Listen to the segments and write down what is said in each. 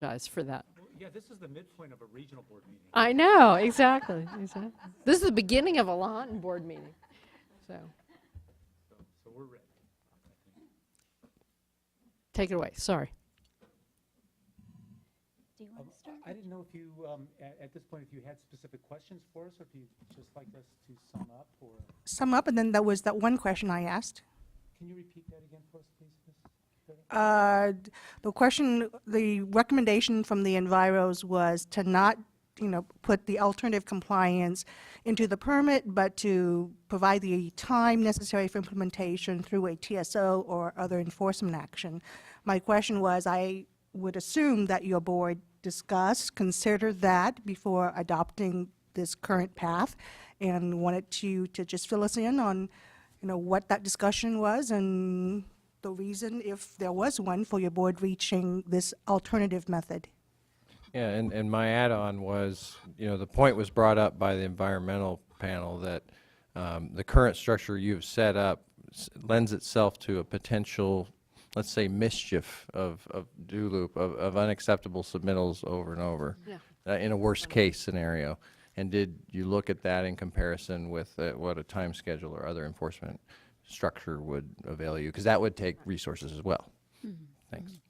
guys, for that. Yeah, this is the midpoint of a regional board meeting. I know, exactly, exactly. This is the beginning of a Lahontan board meeting, so So we're ready. take it away, sorry. Do you want to start? I didn't know if you, at this point, if you had specific questions for us, or if you'd just like us to sum up, or Sum up, and then there was that one question I asked. can you repeat that again for us, please, Ms. Vera? The question, the recommendation from the Enviros was to not, put the alternative compliance into the permit, but to provide the time necessary for implementation through a TSO or other enforcement action. My question was, I would assume that your board discussed, considered that before adopting this current path, and wanted you to just fill us in on, what that discussion was and the reason, if there was one, for your board reaching this alternative method. Yeah, and my add-on was, the point was brought up by the environmental panel that the current structure you've set up lends itself to a potential, let's say, mischief of do loop, of unacceptable submittals over and over, in a worst-case scenario. And did you look at that in comparison with what a time schedule or other enforcement structure would avail you? Because that would take resources as well. Thanks.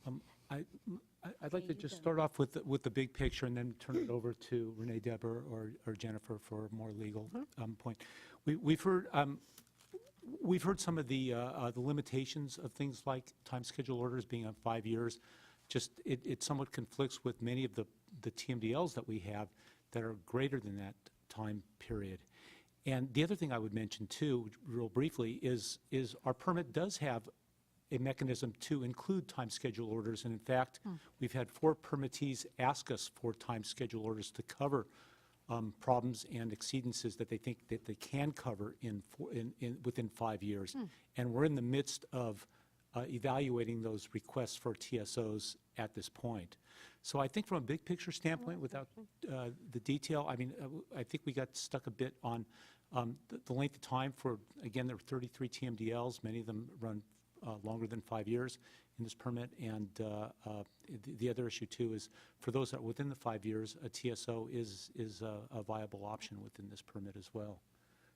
I'd like to just start off with the big picture and then turn it over to Renee, Deborah, or Jennifer for a more legal point. We've heard some of the limitations of things like time schedule orders being on 5 years. Just it somewhat conflicts with many of the TMDLs that we have that are greater than that time period. And the other thing I would mention too, real briefly, is our permit does have a mechanism to include time schedule orders. And in fact, we've had 4 permittees ask us for time schedule orders to cover problems and exceedances that they think that they can cover within 5 years. And we're in the midst of evaluating those requests for TSOs at this point. So I think from a big picture standpoint, without the detail, I think we got stuck a bit on the length of time for, again, there are 33 TMDLs. Many of them run longer than 5 years in this permit. And the other issue, too, is for those that are within the 5 years, a TSO is a viable option within this permit as well.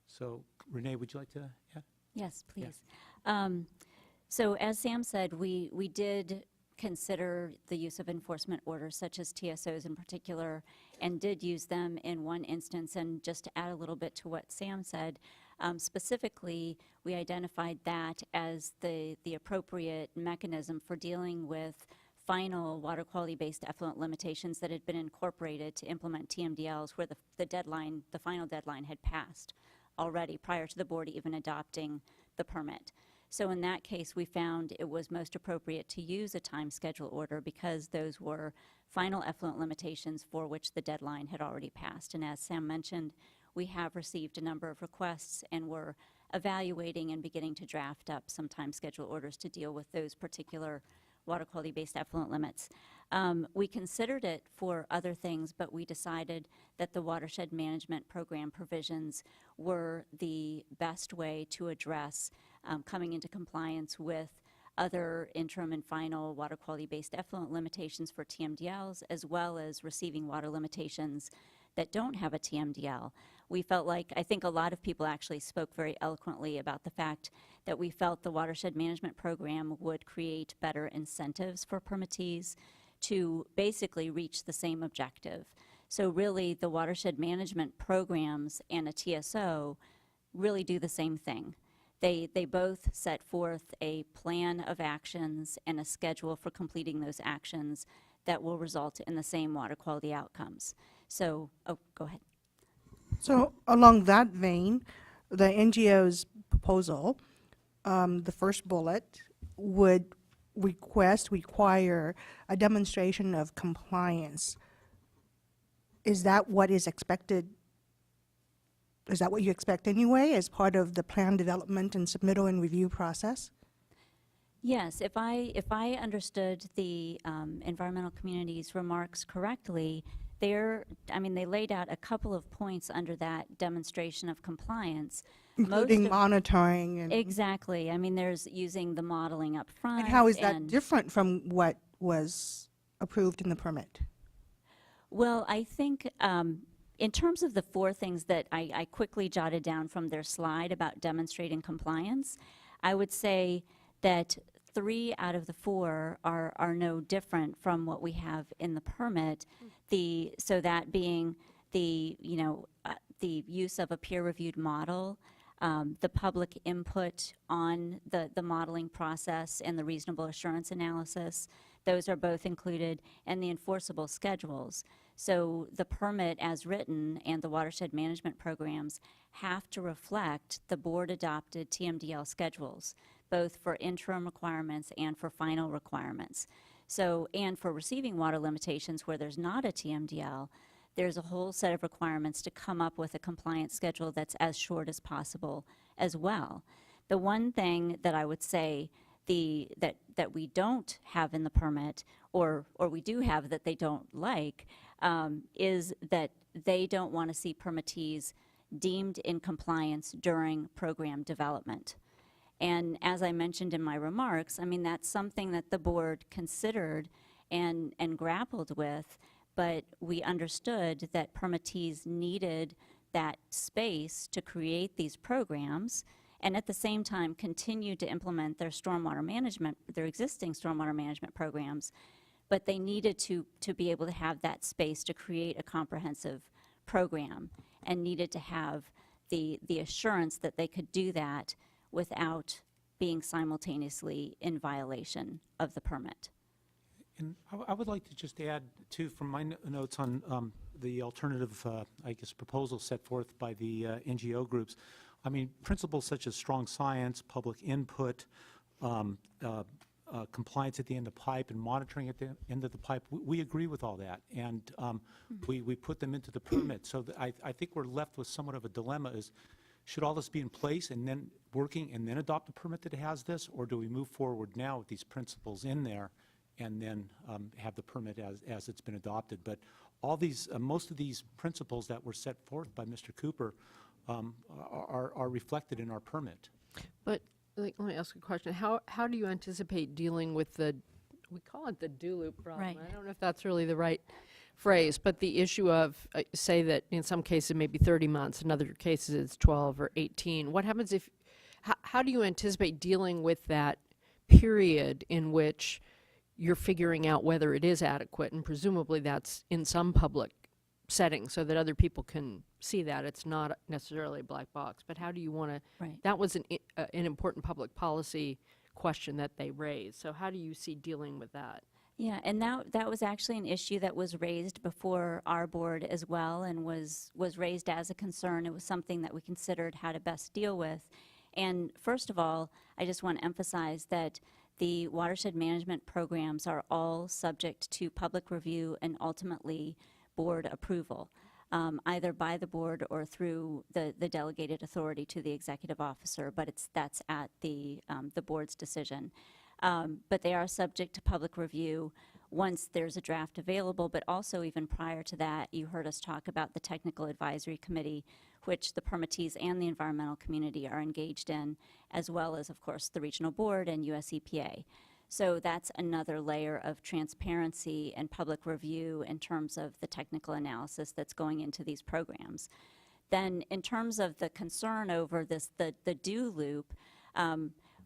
So, Renee, would you like to add? Yes, please. So as Sam said, we did consider the use of enforcement orders, such as TSOs in particular, and did use them in one instance. And just to add a little bit to what Sam said, specifically, we identified that as the appropriate mechanism for dealing with final water quality-based effluent limitations that had been incorporated to implement TMDLs, where the final deadline had passed already prior to the board even adopting the permit. So in that case, we found it was most appropriate to use a time schedule order because those were final effluent limitations for which the deadline had already passed. And as Sam mentioned, we have received a number of requests and we're evaluating and beginning to draft up some time schedule orders to deal with those particular water quality-based effluent limits. We considered it for other things, but we decided that the watershed management program provisions were the best way to address coming into compliance with other interim and final water quality-based effluent limitations for TMDLs, as well as receiving water limitations that don't have a TMDL. We felt like, I think a lot of people actually spoke very eloquently about the fact that we felt the watershed management program would create better incentives for permittees to basically reach the same objective. So really, the watershed management programs and a TSO really do the same thing. They both set forth a plan of actions and a schedule for completing those actions that will result in the same water quality outcomes. So, go ahead. So along that vein, the NGO's proposal, the first bullet, would require a demonstration of compliance. Is that what is expected? Is that what you expect anyway as part of the plan development and submittal and review process? Yes, if I understood the environmental community's remarks correctly, they laid out a couple of points under that demonstration of compliance. Including monitoring. And exactly. I mean, there's using the modeling up front. and how is that different from what was approved in the permit? Well, I think in terms of the 4 things that I quickly jotted down from their slide about demonstrating compliance, I would say that 3 out of the 4 are no different from what we have in the permit. So that being the use of a peer-reviewed model, the public input on the modeling process and the reasonable assurance analysis. Those are both included, and the enforceable schedules. So the permit as written and the watershed management programs have to reflect the board-adopted TMDL schedules, both for interim requirements and for final requirements. So, and for receiving water limitations where there's not a TMDL, there's a whole set of requirements to come up with a compliance schedule that's as short as possible as well. The one thing that I would say that we don't have in the permit, or we do have that they don't like, is that they don't want to see permittees deemed in compliance during program development. And as I mentioned in my remarks, I mean, that's something that the board considered and grappled with, but we understood that permittees needed that space to create these programs and at the same time continue to implement their stormwater management, their existing stormwater management programs, but they needed to be able to have that space to create a comprehensive program and needed to have the assurance that they could do that without being simultaneously in violation of the permit. And I would like to just add, too, from my notes on the alternative, I guess, proposals set forth by the NGO groups. I mean, principles such as strong science, public input, compliance at the end of the pipe, and monitoring at the end of the pipe, we agree with all that. And we put them into the permit. So I think we're left with somewhat of a dilemma is, should all this be in place and then working and then adopt a permit that has this, or do we move forward now with these principles in there and then have the permit as it's been adopted? But all these, most of these principles that were set forth by Mr. Cooper are reflected in our permit. But let me ask a question. How do you anticipate dealing with we call it the do loop problem. Right. I don't know if that's really the right phrase, but the issue of, say that in some cases maybe 30 months, in other cases it's 12 or 18. What happens if, how do you anticipate dealing with that period in which you're figuring out whether it is adequate, and presumably that's in some public setting so that other people can see that it's not necessarily a black box, but how do you want to, Right. that was an important public policy question that they raised, so how do you see dealing with that? Yeah, and that was actually an issue that was raised before our board as well, and was raised as a concern. It was something that we considered how to best deal with. And first of all, I just want to emphasize that the watershed management programs are all subject to public review and ultimately board approval, either by the board or through the delegated authority to the executive officer, but that's at the board's decision. But they are subject to public review once there's a draft available, but also even prior to that, you heard us talk about the Technical Advisory Committee, which the permittees and the environmental community are engaged in, as well as, of course, the regional board and US EPA. So that's another layer of transparency and public review in terms of the technical analysis that's going into these programs. Then in terms of the concern over this, the do loop,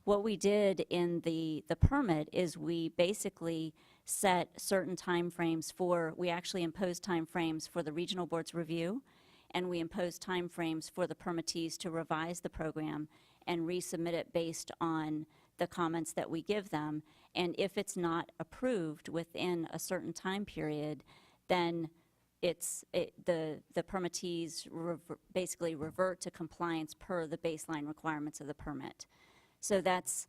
what we did in the permit is we basically set certain timeframes we actually imposed timeframes for the regional board's review, and we imposed timeframes for the permittees to revise the program and resubmit it based on the comments that we give them. And if it's not approved within a certain time period, then the permittees basically revert to compliance per the baseline requirements of the permit. So that's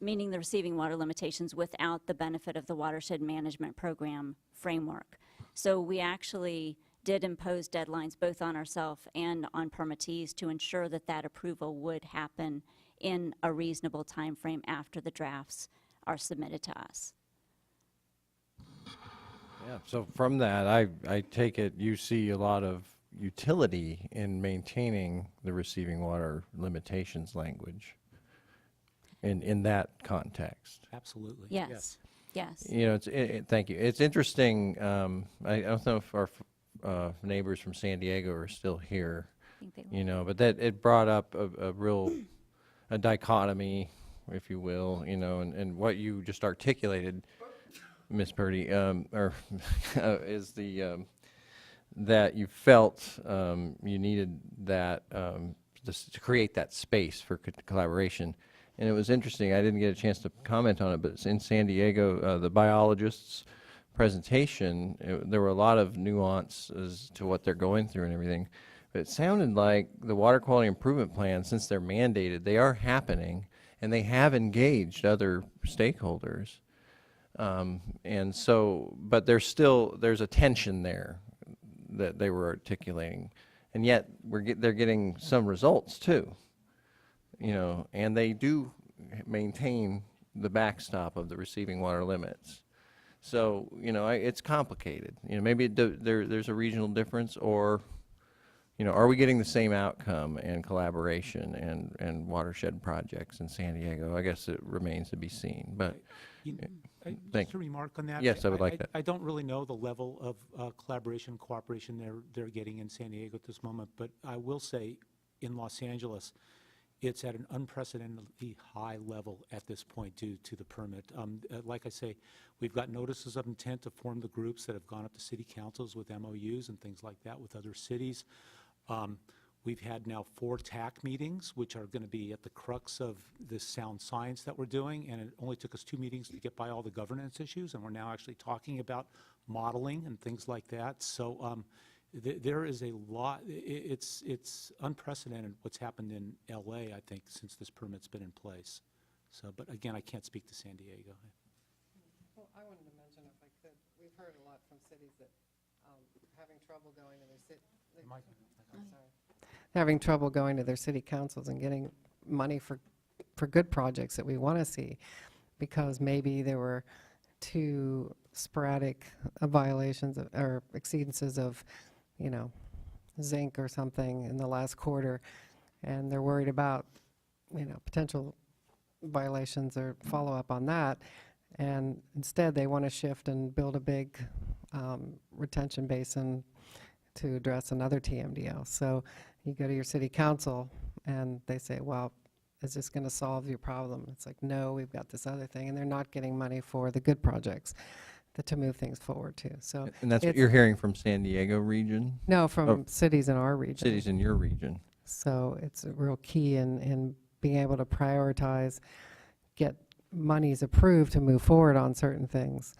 meaning the receiving water limitations without the benefit of the watershed management program framework. So we actually did impose deadlines both on ourselves and on permittees to ensure that that approval would happen in a reasonable time frame after the drafts are submitted to us. Yeah, so from that, I take it you see a lot of utility in maintaining the receiving water limitations language in that context. Absolutely. Yes. Yes. You know, thank you. It's interesting. I don't know if our neighbors from San Diego are still here. I think they You know, but that it brought up a real a dichotomy, if you will. You know, and what you just articulated, Miss Purdy, is the that you felt you needed that to create that space for collaboration. And it was interesting. I didn't get a chance to comment on it, but in San Diego, the biologists' presentation, there were a lot of nuance as to what they're going through and everything. But it sounded like the water quality improvement plans, since they're mandated, they are happening, and they have engaged other stakeholders. And so, but there's a tension there that they were articulating, and yet they're getting some results too. You know, and they do maintain the backstop of the receiving water limits. So, you know, it's complicated. You know, maybe there's a regional difference, or, you know, are we getting the same outcome and collaboration and watershed projects in San Diego? I guess it remains to be seen. But Just a remark on that. Yes, I would like that. I don't really know the level of collaboration, cooperation they're getting in San Diego at this moment, but I will say in Los Angeles, it's at an unprecedentedly high level at this point due to the permit. Like I say, we've got notices of intent to form the groups that have gone up to city councils with MOUs and things like that with other cities. We've had now 4 TAC meetings, which are going to be at the crux of this sound science that we're doing, and it only took us 2 meetings to get by all the governance issues, and we're now actually talking about modeling and things like that. So there is a lot. It's unprecedented what's happened in LA, I think, since this permit's been in place. So, but again, I can't speak to San Diego. Well, I wanted to mention, if I could, we've heard a lot from cities that having trouble going to their city. Having trouble going to their city councils and getting money for good projects that we want to see, because maybe there were too sporadic violations or exceedances of, you know, zinc or something in the last quarter, and they're worried about, you know, potential violations or follow-up on that, and instead they want to shift and build a big retention basin to address another TMDL. So you go to your city council and they say, well, is this going to solve your problem? It's like, no, we've got this other thing, and they're not getting money for the good projects to move things forward too. So And that's what you're hearing from San Diego region? no, from Oh. cities in our region. Cities in your region. So it's a real key in being able to prioritize, get monies approved to move forward on certain things.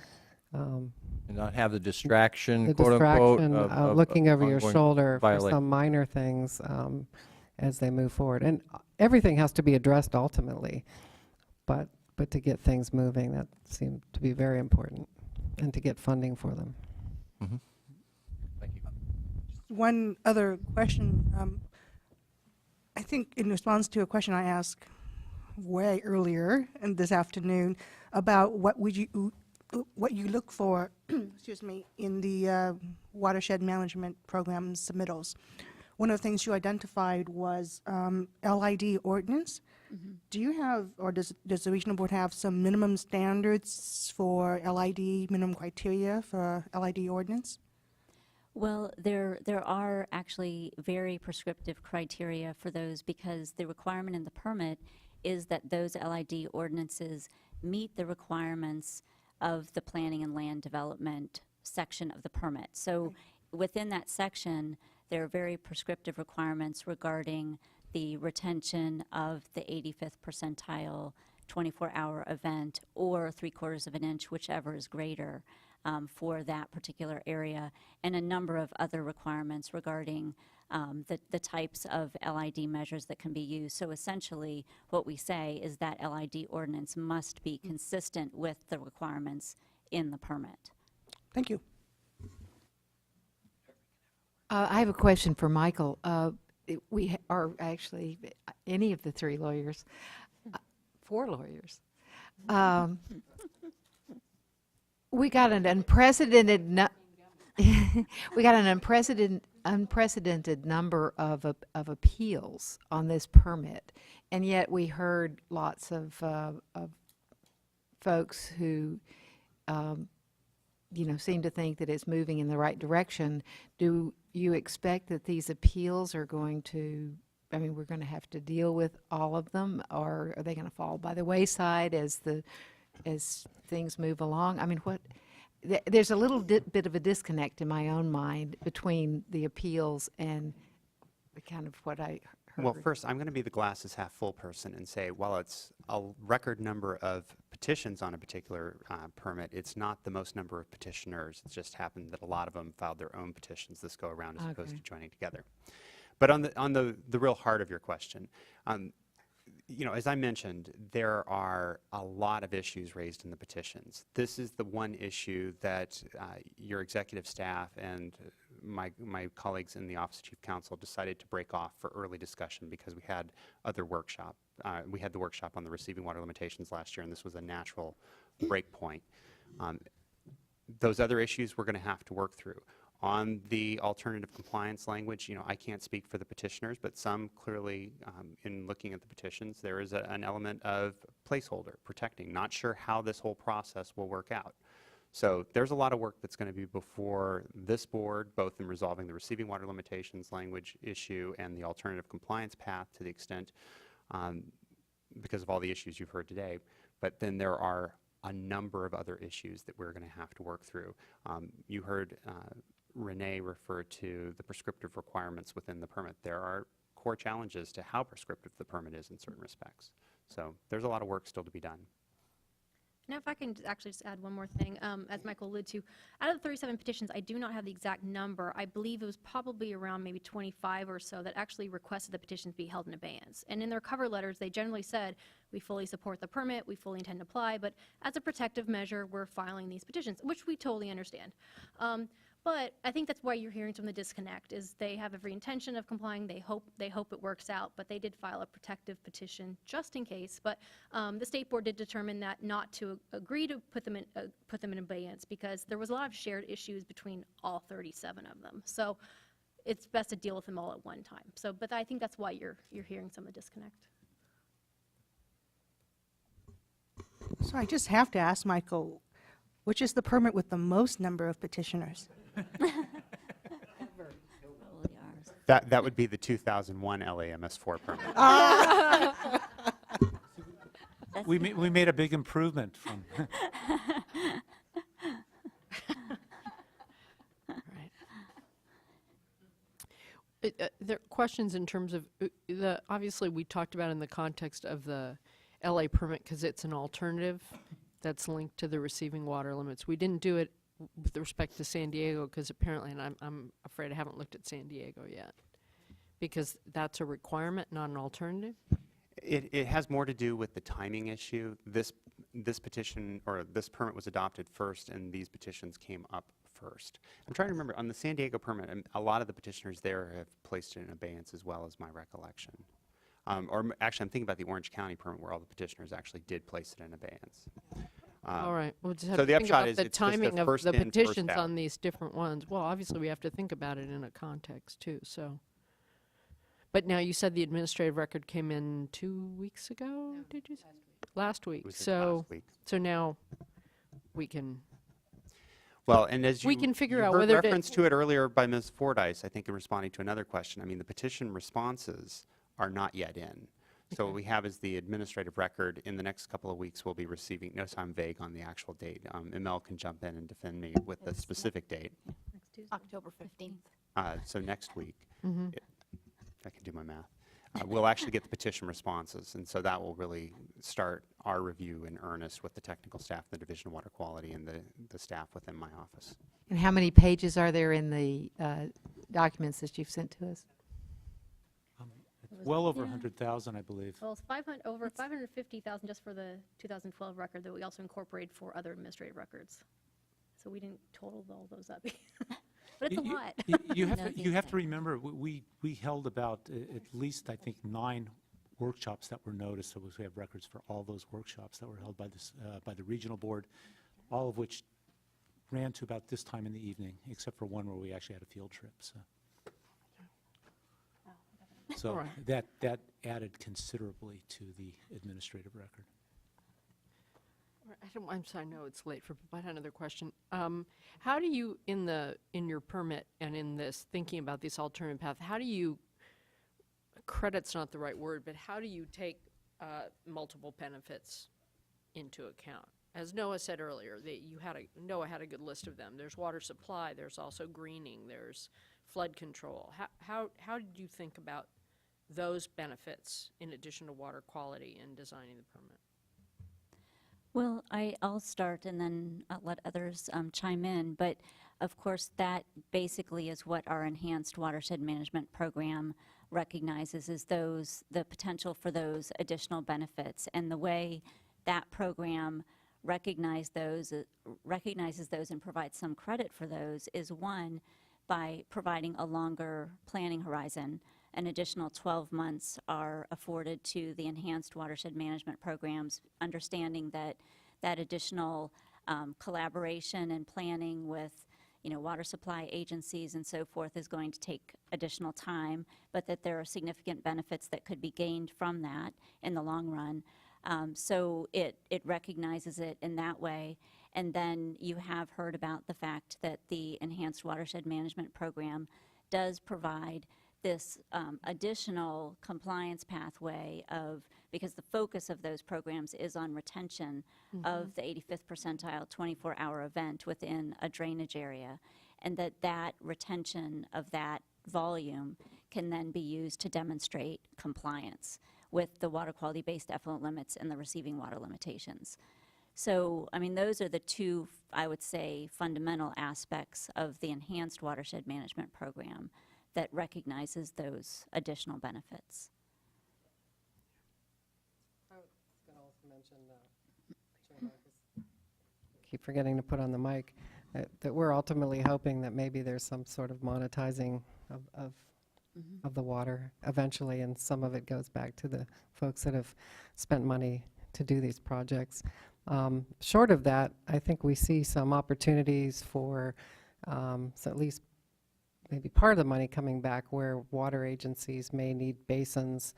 And not have the distraction, The quote unquote, distraction of looking over your ongoing shoulder for violation. some minor things as they move forward. And everything has to be addressed ultimately, but to get things moving, that seemed to be very important, and to get funding for them. Thank you. One other question. I think in response to a question I asked way earlier and this afternoon about what you look for, excuse me, in the watershed management program submittals. One of the things you identified was LID ordinance. Do you have, or does the regional board have some minimum standards for LID, minimum criteria for LID ordinance? Well, there are actually very prescriptive criteria for those, because the requirement in the permit is that those LID ordinances meet the requirements of the planning and land development section of the permit. So within that section, there are very prescriptive requirements regarding the retention of the 85th percentile 24-hour event, or 3/4 of an inch, whichever is greater, for that particular area, and a number of other requirements regarding the types of LID measures that can be used. So essentially, what we say is that LID ordinance must be consistent with the requirements in the permit. Thank you. I have a question for Michael. We are actually, any of the 3 lawyers, 4 lawyers. We got an unprecedented unprecedented number of appeals on this permit, and yet we heard lots of folks who seem to think that it's moving in the right direction. Do you expect that these appeals are going to, we're going to have to deal with all of them, or are they going to fall by the wayside as things move along? There's a little bit of a disconnect in my own mind between the appeals and kind of what I heard. Well, first, I'm going to be the glasses half full person and say, while it's a record number of petitions on a particular permit, it's not the most number of petitioners. It just happened that a lot of them filed their own petitions this go around as opposed to joining together. But on the real heart of your question, as I mentioned, there are a lot of issues raised in the petitions. This is the one issue that your executive staff and my colleagues in the Office of Chief Counsel decided to break off for early discussion because we had other workshop. We had the workshop on the receiving water limitations last year, and this was a natural break point. Those other issues we're going to have to work through. On the alternative compliance language, I can't speak for the petitioners, but some clearly, in looking at the petitions, there is an element of placeholder, protecting, not sure how this whole process will work out. So there's a lot of work that's going to be before this board, both in resolving the receiving water limitations language issue and the alternative compliance path to the extent, because of all the issues you've heard today. But then there are a number of other issues that we're going to have to work through. You heard Renee refer to the prescriptive requirements within the permit. There are core challenges to how prescriptive the permit is in certain respects. So there's a lot of work still to be done. Now, if I can actually just add one more thing, as Michael alluded to, out of the 37 petitions, I do not have the exact number. I believe it was probably around maybe 25 or so that actually requested the petitions be held in abeyance. And in their cover letters, they generally said, we fully support the permit, we fully intend to apply, but as a protective measure, we're filing these petitions, which we totally understand. But I think that's why you're hearing some of the disconnect, is they have every intention of complying, they hope it works out, but they did file a protective petition just in case. But the state board did determine that not to agree to put them in abeyance because there was a lot of shared issues between all 37 of them. So it's best to deal with them all at one time. So, but I think that's why you're hearing some of the disconnect. So I just have to ask Michael, which is the permit with the most number of petitioners? Probably ours. That would be the 2001 LAMS4 permit. We made a big improvement from. There are questions in terms of obviously we talked about in the context of the LA permit because it's an alternative that's linked to the receiving water limits. We didn't do it with respect to San Diego because apparently, and I'm afraid I haven't looked at San Diego yet, because that's a requirement, not an alternative. It has more to do with the timing issue. This petition or this permit was adopted first, and these petitions came up first. I'm trying to remember on the San Diego permit, a lot of the petitioners there have placed it in abeyance as well, as my recollection. Or actually, I'm thinking about the Orange County permit where all the petitioners actually did place it in abeyance. All right. We'll just have so to the think upshot about is the it's just the timing of first the in, first petitions out. on these different ones. Well, obviously, we have to think about it in a context too. So, but now you said the administrative record came in 2 weeks ago. No, did you? Last week. It was So, last week. so now we can. Well, and as We you, can figure you out heard whether to- reference to it earlier by Ms. Fordyce, I think in responding to another question. I mean, the petition responses are not yet in. So what we have is the administrative record. In the next couple of weeks, we'll be receiving. Notice I'm vague on the actual date. Emil can jump in and defend me with the specific date. Next Tuesday. October 15th. So next week, if I can do my math, we'll actually get the petition responses, and so that will really start our review in earnest with the technical staff, the Division of Water Quality, and the staff within my office. And how many pages are there in the documents that you've sent to us? Well over 100,000, I believe. Well, it's over 550,000 just for the 2012 record that we also incorporated for other administrative records. So we didn't total all those up. But it's a lot. You have No, to, it's you have to okay. remember, we held about at least, I think, 9 workshops that were noticed. So we have records for all those workshops that were held by this, by the regional board, all of which ran to about this time in the evening, except for one where we actually had a field trip. So right. that added considerably to the administrative record. I'm sorry, I know it's late for, but I had another question. How do you, in your permit and in this, thinking about this alternative path, how do you, credit's not the right word, but how do you take multiple benefits into account? As Noah said earlier, Noah had a good list of them. There's water supply, there's also greening, there's flood control. How did you think about those benefits in addition to water quality in designing the permit? Well, I'll start and then I'll let others chime in. But of course, that basically is what our enhanced watershed management program recognizes, is the potential for those additional benefits. And the way that program recognizes those and provides some credit for those is, one, by providing a longer planning horizon. An additional 12 months are afforded to the enhanced watershed management programs, understanding that that additional collaboration and planning with water supply agencies and so forth is going to take additional time, but that there are significant benefits that could be gained from that in the long run. So it recognizes it in that way. And then you have heard about the fact that the enhanced watershed management program does provide this additional compliance pathway because the focus of those programs is on retention of the 85th percentile 24-hour event within a drainage area, and that retention of that volume can then be used to demonstrate compliance with the water quality-based effluent limits and the receiving water limitations. So, I mean, those are the two, I would say, fundamental aspects of the enhanced watershed management program that recognizes those additional benefits. I was going to also mention, Chair Marcus, keep forgetting to put on the mic, that we're ultimately hoping that maybe there's some sort of monetizing of the water eventually, and some of it goes back to the folks that have spent money to do these projects. Short of that, I think we see some opportunities for so at least maybe part of the money coming back where water agencies may need basins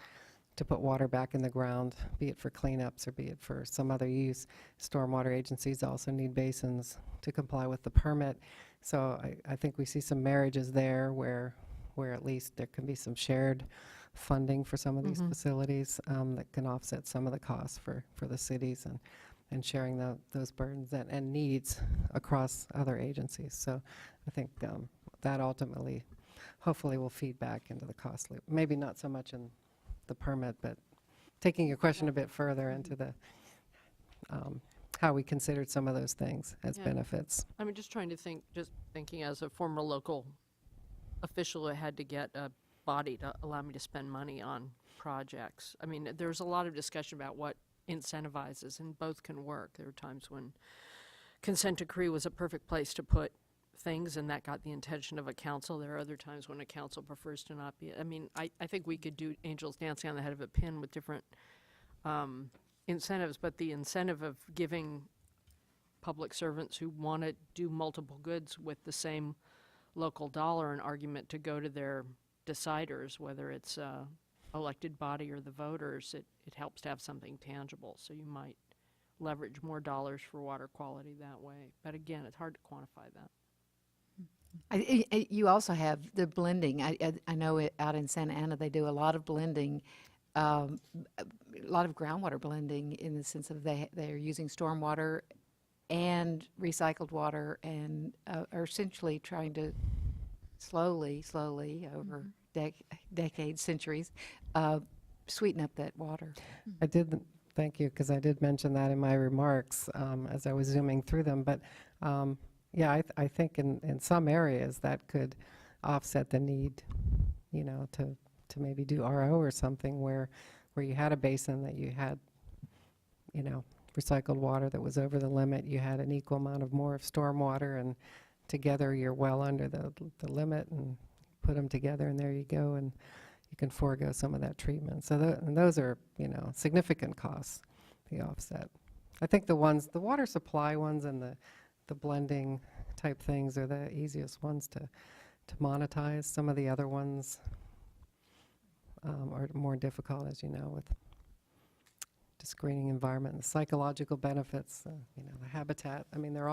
to put water back in the ground, be it for cleanups or be it for some other use. Stormwater agencies also need basins to comply with the permit. So I think we see some marriages there where at least there can be some shared funding for some of these facilities that can offset some of the costs for the cities, and sharing those burdens and needs across other agencies. So I think that ultimately, hopefully, will feed back into the cost loop. Maybe not so much in the permit, but taking your question a bit further into the how we considered some of those things as benefits. I mean, just thinking as a former local official who had to get a body to allow me to spend money on projects. I mean, there's a lot of discussion about what incentivizes, and both can work. There are times when consent decree was a perfect place to put things, and that got the attention of a council. There are other times when a council prefers to not be. I mean, I think we could do angels dancing on the head of a pin with different incentives, but the incentive of giving public servants who want to do multiple goods with the same local dollar an argument to go to their deciders, whether it's elected body or the voters, it helps to have something tangible. So you might leverage more dollars for water quality that way. But again, it's hard to quantify that. You also have the blending. I know out in Santa Ana they do a lot of blending, a lot of groundwater blending, in the sense of they're using stormwater and recycled water, and are essentially trying to slowly over decades, centuries, sweeten up that water. I did, thank you, because I did mention that in my remarks as I was zooming through them. But yeah, I think in some areas that could offset the need, to maybe do RO or something where you had a basin that you had, recycled water that was over the limit. You had an equal amount of more of stormwater, and together you're well under the limit, and put them together, and there you go, and you can forego some of that treatment. So and those are, significant costs, the offset. I think the water supply ones and the blending type things are the easiest ones to monetize. Some of the other ones are more difficult, as you know, just greening environment, and the psychological benefits, you know, the habitat. I mean, they're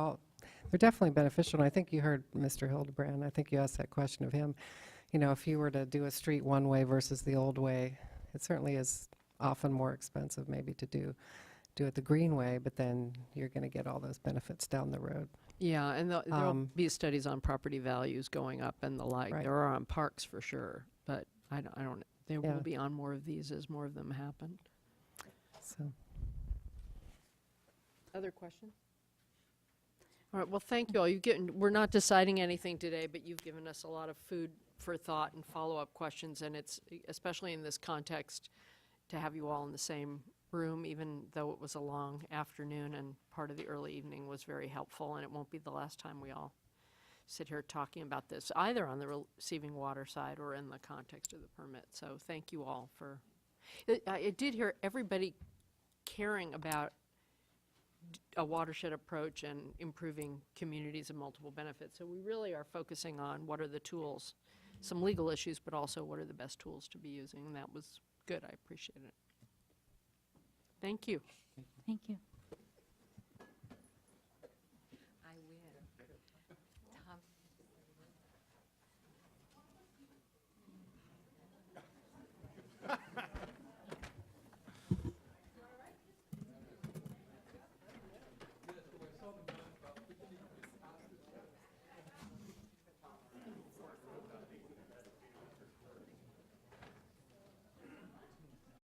definitely beneficial. And I think you heard Mr. Hildebrand. I think you asked that question of him. You know, if you were to do a street one way versus the old way, it certainly is often more expensive maybe to do it the green way, but then you're going to get all those benefits down the road. Yeah, and there'll be studies on property values going up and the like. Right. There are on parks for sure, but I don't, there Yeah. will be on more of these as more of them happen. So. Other questions? All right, well, thank you all. We're not deciding anything today, but you've given us a lot of food for thought and follow-up questions, and it's, especially in this context, to have you all in the same room, even though it was a long afternoon and part of the early evening, was very helpful, and it won't be the last time we all sit here talking about this, either on the receiving water side or in the context of the permit. So thank you all for, I did hear everybody caring about a watershed approach and improving communities of multiple benefits. So we really are focusing on what are the tools, some legal issues, but also what are the best tools to be using, and that was good. I appreciate it. Thank you. Thank you.